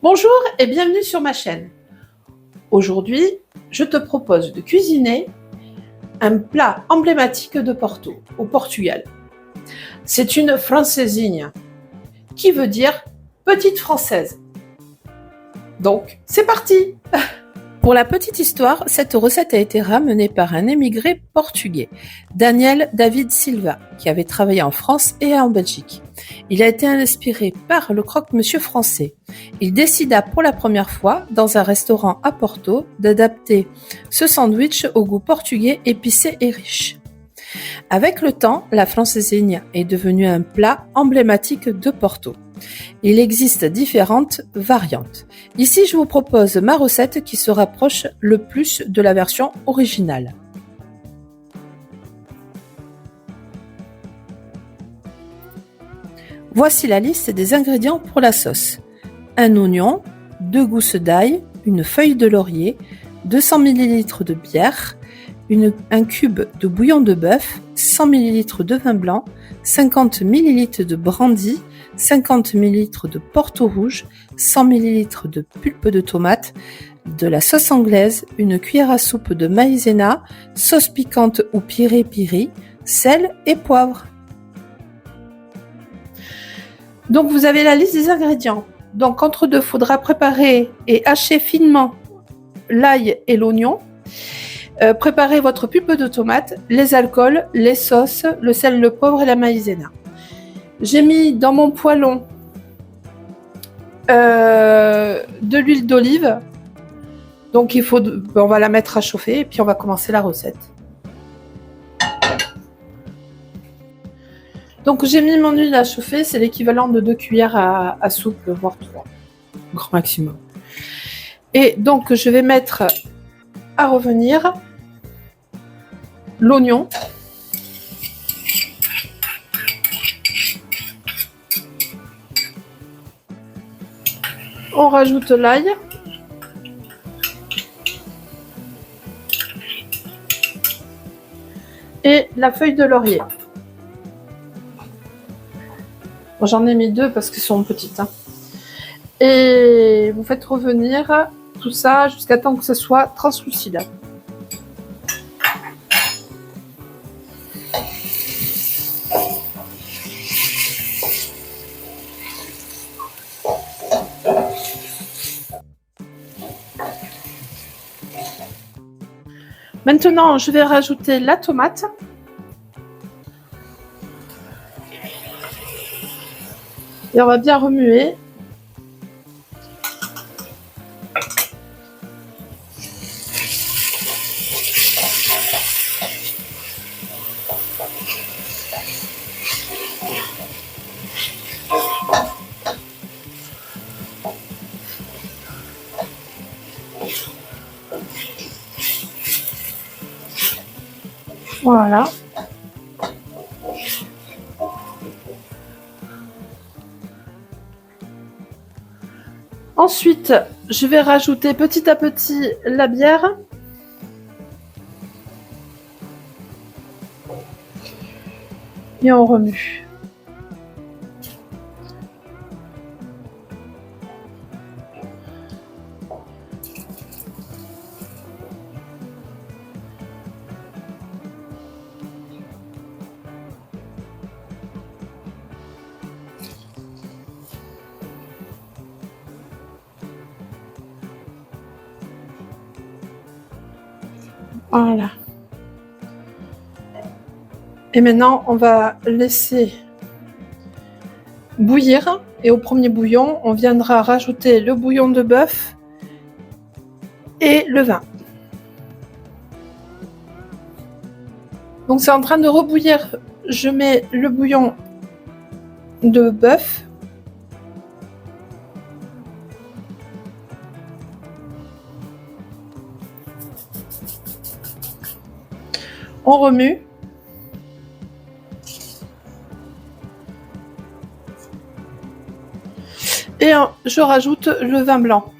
Bonjour et bienvenue sur ma chaîne. Aujourd'hui, je te propose de cuisiner un plat emblématique de Porto, au Portugal. C'est une francesinha, qui veut dire petite française. Donc, c'est parti! Pour la petite histoire, cette recette a été ramenée par un émigré portugais, Daniel David Silva, qui avait travaillé en France et en Belgique. Il a été inspiré par le croque-monsieur français. Il décida pour la première fois, dans un restaurant à Porto, d'adapter ce sandwich au goût portugais épicé et riche. Avec le temps, la francesinha est devenue un plat emblématique de Porto. Il existe différentes variantes. Ici, je vous propose ma recette qui se rapproche le plus de la version originale. Voici la liste des ingrédients pour la sauce. Un oignon, 2 gousses d'ail, une feuille de laurier, 200 ml de bière, un cube de bouillon de bœuf, 100 ml de vin blanc, 50 ml de brandy, 50 ml de porto rouge, 100 ml de pulpe de tomate, de la sauce anglaise, une cuillère à soupe de maïzena, sauce piquante ou piri-piri, sel et poivre. Donc vous avez la liste des ingrédients. Donc entre deux, il faudra préparer et hacher finement l'ail et l'oignon. Préparez votre pulpe de tomate, les alcools, les sauces, le sel, le poivre et la maïzena. J'ai mis dans mon poêlon de l'huile d'olive. Donc on va la mettre à chauffer et puis on va commencer la recette. Donc j'ai mis mon huile à chauffer, c'est l'équivalent de 2 cuillères à soupe, voire 3, grand maximum. Et donc je vais mettre à revenir l'oignon. On rajoute l'ail. Et la feuille de laurier. Bon, j'en ai mis 2 parce qu'elles sont petites. Hein. Et vous faites revenir tout ça jusqu'à temps que ce soit translucide. Maintenant, je vais rajouter la tomate. Et on va bien remuer. Voilà. Ensuite, je vais rajouter petit à petit la bière. Et on remue. Voilà. Et maintenant, on va laisser bouillir. Et au premier bouillon, on viendra rajouter le bouillon de bœuf et le vin. Donc c'est en train de rebouillir. Je mets le bouillon de bœuf. On remue. Et je rajoute le vin blanc.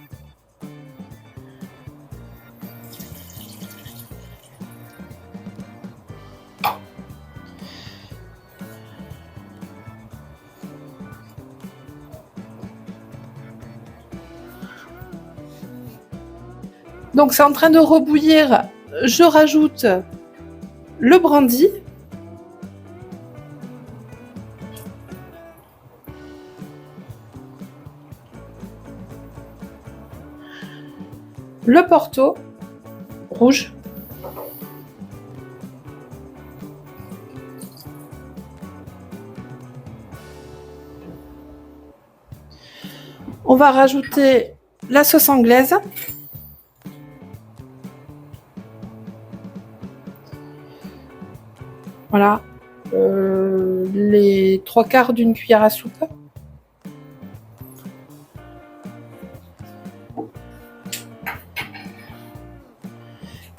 Donc c'est en train de rebouillir, je rajoute le brandy. Le Porto rouge. On va rajouter la sauce anglaise. Voilà, les 3/4 d'une cuillère à soupe.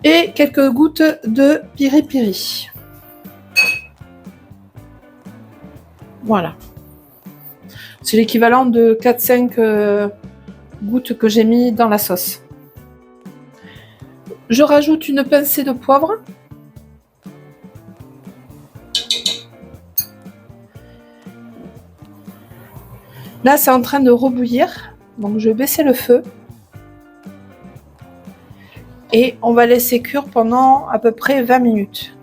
Et quelques gouttes de piri-piri. Voilà. C'est l'équivalent de 4-5 gouttes que j'ai mis dans la sauce. Je rajoute une pincée de poivre. Là, c'est en train de rebouillir. Donc, je vais baisser le feu. Et on va laisser cuire pendant à peu près 20 minutes.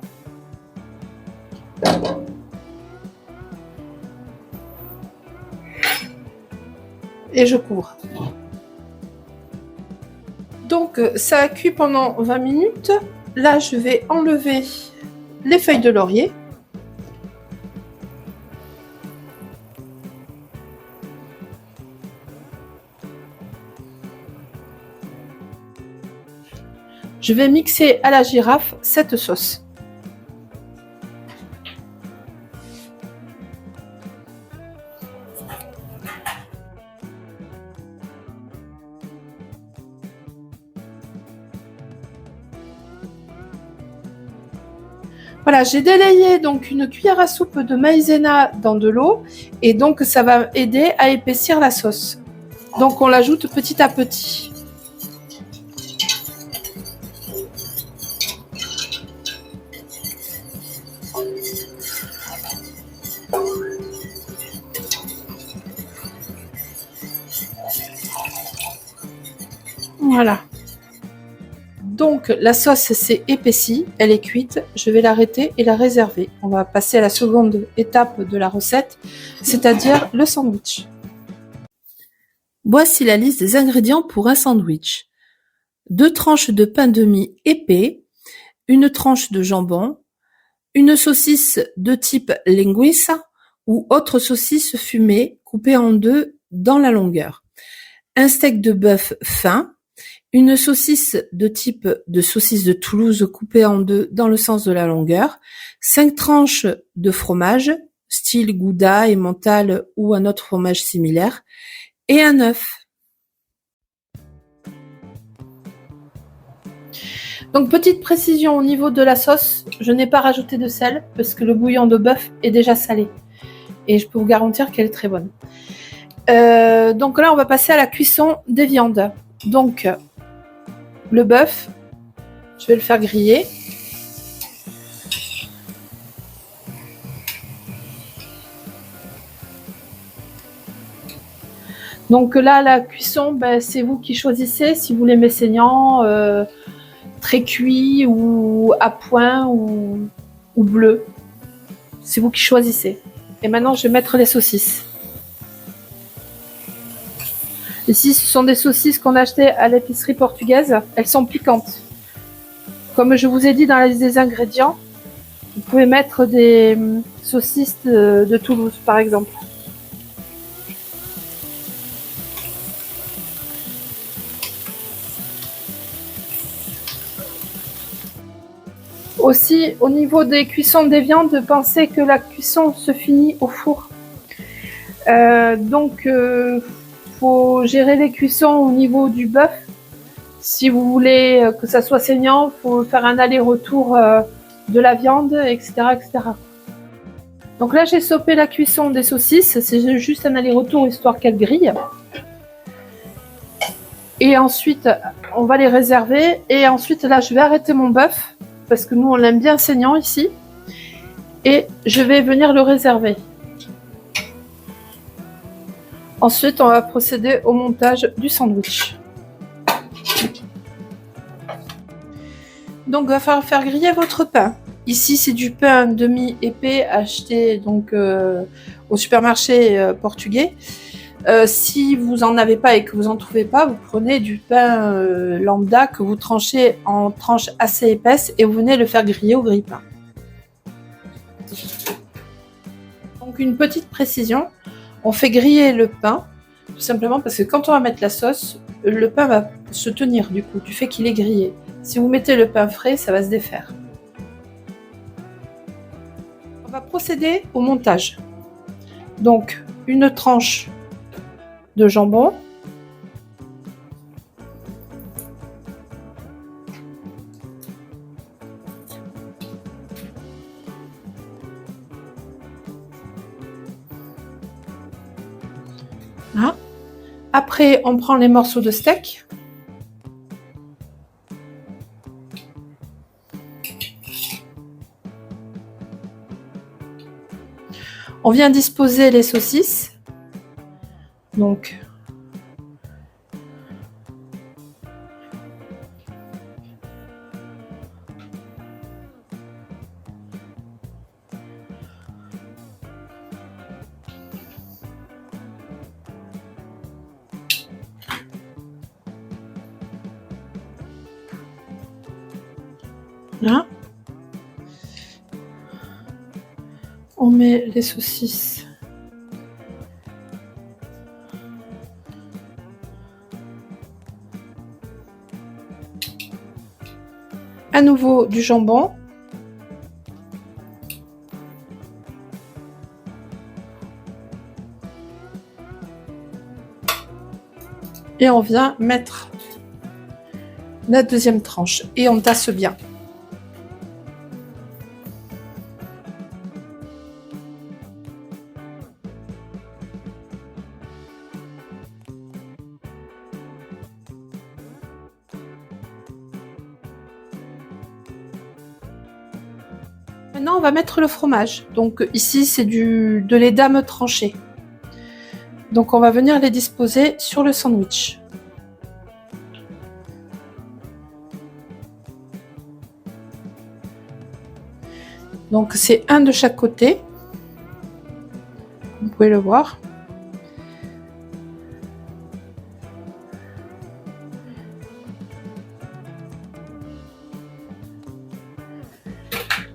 Et je couvre. Donc, ça a cuit pendant 20 minutes. Là, je vais enlever les feuilles de laurier. Je vais mixer à la girafe cette sauce. Voilà, j'ai délayé donc une cuillère à soupe de maïzena dans de l'eau et donc ça va aider à épaissir la sauce. Donc on l'ajoute petit à petit. Voilà. Donc la sauce s'est épaissie, elle est cuite, je vais l'arrêter et la réserver. On va passer à la seconde étape de la recette, c'est-à-dire le sandwich. Voici la liste des ingrédients pour un sandwich. 2 tranches de pain de mie épais, une tranche de jambon, une saucisse de type linguiça ou autre saucisse fumée coupée en 2 dans la longueur, un steak de bœuf fin, une saucisse de type de saucisse de Toulouse coupée en 2 dans le sens de la longueur, 5 tranches de fromage, style Gouda, Emmental ou un autre fromage similaire, et un œuf. Donc petite précision au niveau de la sauce, je n'ai pas rajouté de sel parce que le bouillon de bœuf est déjà salé. Et je peux vous garantir qu'elle est très bonne. Donc là, on va passer à la cuisson des viandes. Donc, le bœuf, je vais le faire griller. Donc là, la cuisson, ben, c'est vous qui choisissez si vous l'aimez saignant, très cuit ou à point ou bleu. C'est vous qui choisissez. Et maintenant, je vais mettre les saucisses. Ici, ce sont des saucisses qu'on a achetées à l'épicerie portugaise. Elles sont piquantes. Comme je vous ai dit dans la liste des ingrédients, vous pouvez mettre des saucisses de Toulouse, par exemple. Aussi, au niveau des cuissons des viandes, pensez que la cuisson se finit au four. Donc, faut gérer les cuissons au niveau du bœuf. Si vous voulez que ça soit saignant, il faut faire un aller-retour de la viande, etc., etc. Donc là, j'ai stoppé la cuisson des saucisses. C'est juste un aller-retour histoire qu'elles grillent. Et ensuite, on va les réserver. Et ensuite, là, je vais arrêter mon bœuf parce que nous, on l'aime bien saignant ici. Et je vais venir le réserver. Ensuite, on va procéder au montage du sandwich. Donc, il va falloir faire griller votre pain. Ici, c'est du pain demi-épais acheté donc au supermarché portugais. Si vous en avez pas et que vous en trouvez pas, vous prenez du pain lambda que vous tranchez en tranches assez épaisses et vous venez le faire griller au grille-pain. Donc une petite précision, on fait griller le pain tout simplement parce que quand on va mettre la sauce, le pain va se tenir du coup, du fait qu'il est grillé. Si vous mettez le pain frais, ça va se défaire. On va procéder au montage. Donc une tranche de jambon, hein. Après on prend les morceaux de steak, on vient disposer les saucisses, donc là. On met les saucisses à nouveau du jambon, et on vient mettre la deuxième tranche et on tasse bien. Maintenant, on va mettre le fromage. Donc ici, c'est de lait d'âme tranché. Donc on va venir les disposer sur le sandwich. Donc c'est un de chaque côté. Vous pouvez le voir.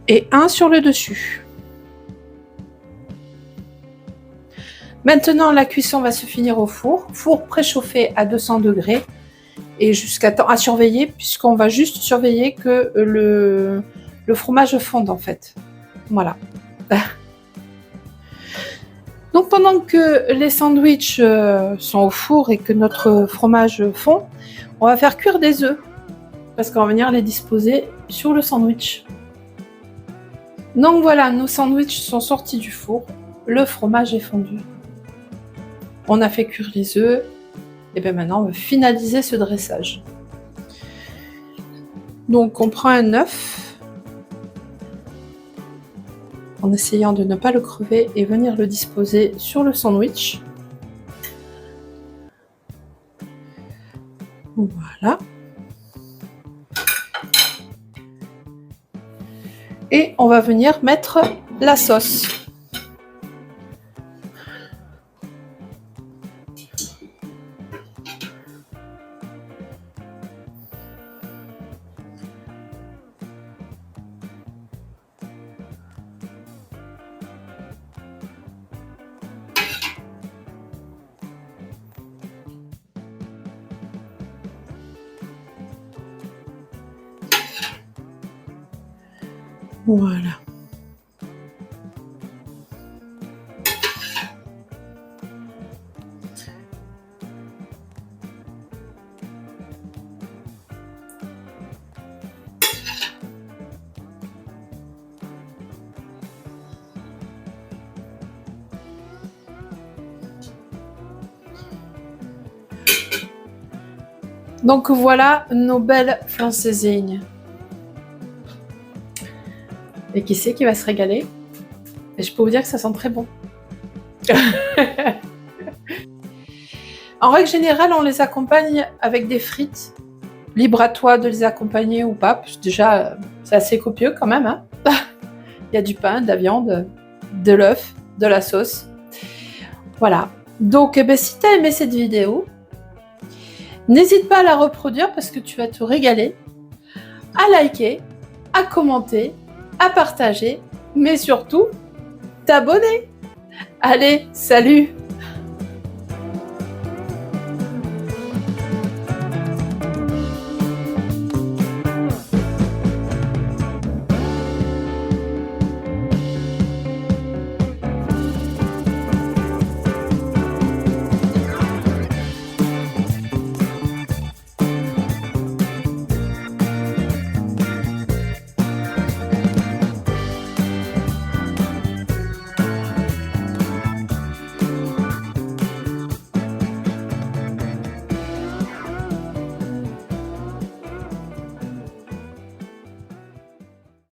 Et un sur le dessus. Maintenant, la cuisson va se finir au four. Four préchauffé à 200 degrés et jusqu'à temps à surveiller, puisqu'on va juste surveiller que le fromage fonde en fait. Voilà. Donc pendant que les sandwichs sont au four et que notre fromage fond, on va faire cuire des œufs parce qu'on va venir les disposer sur le sandwich. Donc voilà, nos sandwichs sont sortis du four, le fromage est fondu. On a fait cuire les œufs, et bien maintenant on va finaliser ce dressage. Donc on prend un œuf, en essayant de ne pas le crever et venir le disposer sur le sandwich. Voilà. Et on va venir mettre la sauce. Voilà. Donc voilà nos belles francesignes. Et qui c'est qui va se régaler? Et je peux vous dire que ça sent très bon. En règle générale, on les accompagne avec des frites Libre à toi de les accompagner ou pas, parce que déjà, c'est assez copieux quand même. Hein. Il y a du pain, de la viande, de l'œuf, de la sauce. Voilà. Donc, si tu as aimé cette vidéo, n'hésite pas à la reproduire parce que tu vas te régaler, à liker, à commenter, à partager, mais surtout, t'abonner. Allez, salut!